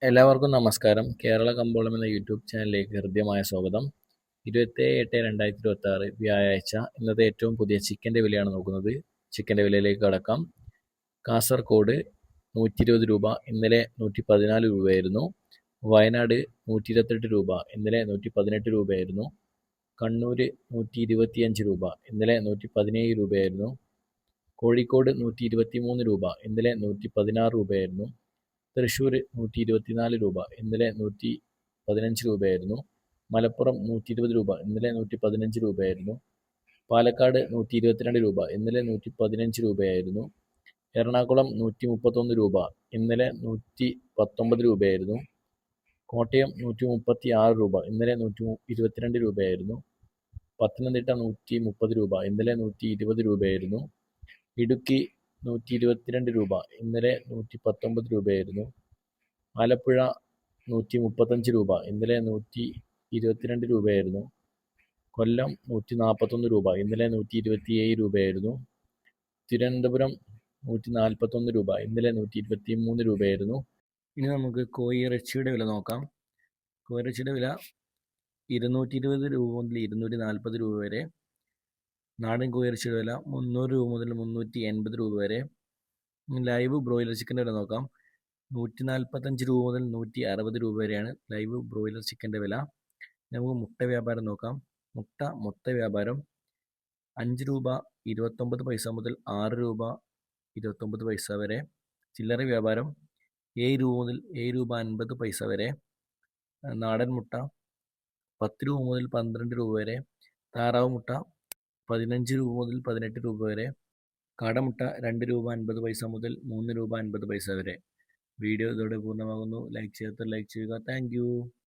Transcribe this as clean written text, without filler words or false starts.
എല്ലാവർക്കും നമസ്കാരം. കേരള കമ്പോളം എന്ന യൂട്യൂബ് ചാനലിലേക്ക് ഹൃദ്യമായ സ്വാഗതം. 27/8/2026 വ്യാഴാഴ്ച. ഇന്നത്തെ ഏറ്റവും പുതിയ ചിക്കൻ്റെ വിലയാണ് നോക്കുന്നത്. ചിക്കൻ്റെ വിലയിലേക്ക് കടക്കാം. കാസർഗോഡ് 120 രൂപ, ഇന്നലെ 114 രൂപയായിരുന്നു. വയനാട് 128 രൂപ, ഇന്നലെ 118 രൂപയായിരുന്നു. കണ്ണൂർ 125 രൂപ, ഇന്നലെ 117 രൂപയായിരുന്നു. കോഴിക്കോട് 123 രൂപ, ഇന്നലെ 116 രൂപയായിരുന്നു. തൃശ്ശൂർ 124 രൂപ, ഇന്നലെ 115 രൂപയായിരുന്നു. മലപ്പുറം 120 രൂപ, ഇന്നലെ 115 രൂപയായിരുന്നു. പാലക്കാട് 122 രൂപ, ഇന്നലെ 115 രൂപയായിരുന്നു. എറണാകുളം 131 രൂപ, ഇന്നലെ 119 രൂപയായിരുന്നു. കോട്ടയം 136 രൂപ, ഇന്നലെ 122 രൂപയായിരുന്നു. പത്തനംതിട്ട 130 രൂപ, ഇന്നലെ 120 രൂപയായിരുന്നു. ഇടുക്കി 122 രൂപ, ഇന്നലെ 119 രൂപയായിരുന്നു. ആലപ്പുഴ 135 രൂപ, ഇന്നലെ 122 രൂപയായിരുന്നു. കൊല്ലം 141 രൂപ, ഇന്നലെ 127 രൂപയായിരുന്നു. തിരുവനന്തപുരം 141 രൂപ, ഇന്നലെ 123 രൂപയായിരുന്നു. ഇനി നമുക്ക് കോഴിയിറച്ചിയുടെ വില നോക്കാം. കോഴിയിറച്ചിയുടെ വില 220 രൂപ മുതൽ 240 രൂപ വരെ. നാടൻ കോഴിയിറച്ചിയുടെ വില 300 രൂപ മുതൽ 380 രൂപ വരെ. ലൈവ് ബ്രോയിലർ ചിക്കൻ്റെ വില നോക്കാം. 145 രൂപ മുതൽ 160 രൂപ വരെയാണ് ലൈവ് ബ്രോയിലർ ചിക്കൻ്റെ വില. നമുക്ക് മുട്ട വ്യാപാരം നോക്കാം. മുട്ട മൊത്ത വ്യാപാരം 5 രൂപ 29 പൈസ മുതൽ 6 രൂപ 29 പൈസ വരെ. ചില്ലറ വ്യാപാരം 7 രൂപ മുതൽ 7 രൂപ 50 പൈസ വരെ. നാടൻ മുട്ട 10 രൂപ മുതൽ 12 രൂപ വരെ. താറാവ് മുട്ട 15 രൂപ മുതൽ 18 രൂപ വരെ. കാടമുട്ട 2 രൂപ 50 പൈസ മുതൽ 3 രൂപ 50 പൈസ വരെ. വീഡിയോ ഇതോടെ പൂർണ്ണമാകുന്നു. ലൈക്ക് ചെയ്യാത്തവർ ലൈക്ക് ചെയ്യുക. Thank you.